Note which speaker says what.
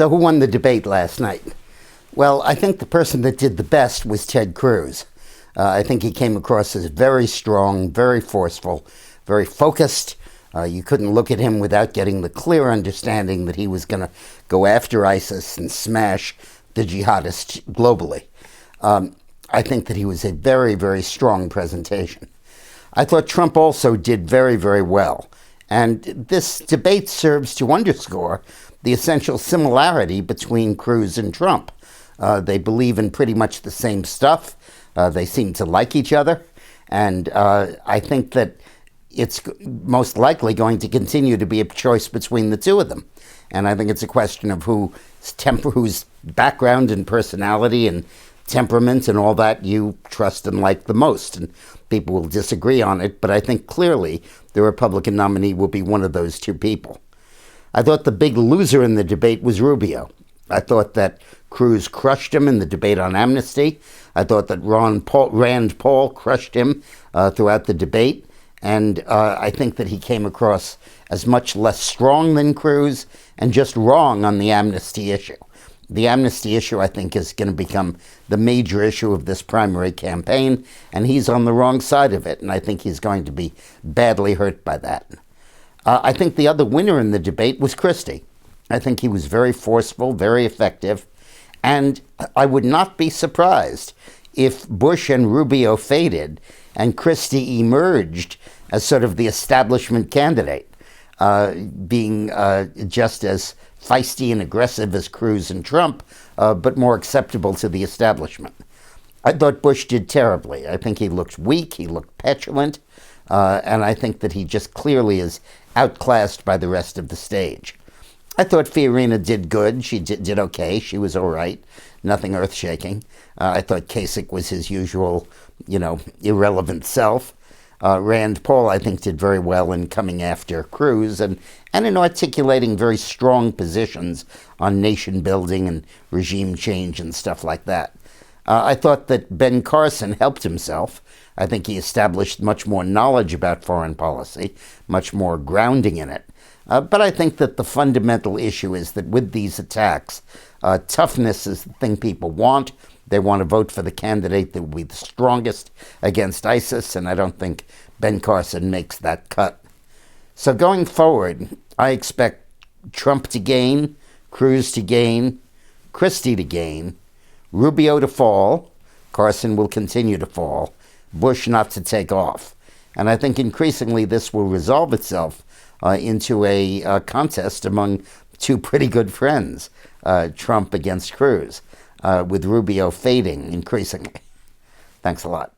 Speaker 1: So who won the debate last night? Well, I think the person that did the best was Ted Cruz. I think he came across as very strong, very forceful, very focused. You couldn't look at him without getting the clear understanding that he was going to go after ISIS and smash the jihadists globally. I think that he was a very, very strong presentation. I thought Trump also did very, very well. And this debate serves to underscore the essential similarity between Cruz and Trump. They believe in pretty much the same stuff. They seem to like each other. And I think that it's most likely going to continue to be a choice between the two of them. And I think it's a question of whose background and personality and temperament and all that you trust and like the most. And people will disagree on it, but I think clearly the Republican nominee will be one of those two people. I thought the big loser in the debate was Rubio. I thought that Cruz crushed him in the debate on amnesty. I thought that Rand Paul crushed him throughout the debate. And I think that he came across as much less strong than Cruz and just wrong on the amnesty issue. The amnesty issue, I think, is going to become the major issue of this primary campaign, and he's on the wrong side of it, and I think he's going to be badly hurt by that. I think the other winner in the debate was Christie. I think he was very forceful, very effective, and I would not be surprised if Bush and Rubio faded and Christie emerged as sort of the establishment candidate, being just as feisty and aggressive as Cruz and Trump, but more acceptable to the establishment. I thought Bush did terribly. I think he looked weak, he looked petulant, and I think that he just clearly is outclassed by the rest of the stage. I thought Fiorina did good. She did okay. She was all right. Nothing earth-shaking. I thought Kasich was his usual, irrelevant self. Rand Paul, I think, did very well in coming after Cruz and in articulating very strong positions on nation building and regime change and stuff like that. I thought that Ben Carson helped himself. I think he established much more knowledge about foreign policy, much more grounding in it. But I think that the fundamental issue is that with these attacks, toughness is the thing people want. They want to vote for the candidate that will be the strongest against ISIS, and I don't think Ben Carson makes that cut. So going forward, I expect Trump to gain, Cruz to gain, Christie to gain, Rubio to fall, Carson will continue to fall, Bush not to take off. And I think increasingly this will resolve itself into a contest among two pretty good friends, Trump against Cruz, with Rubio fading increasingly. Thanks a lot.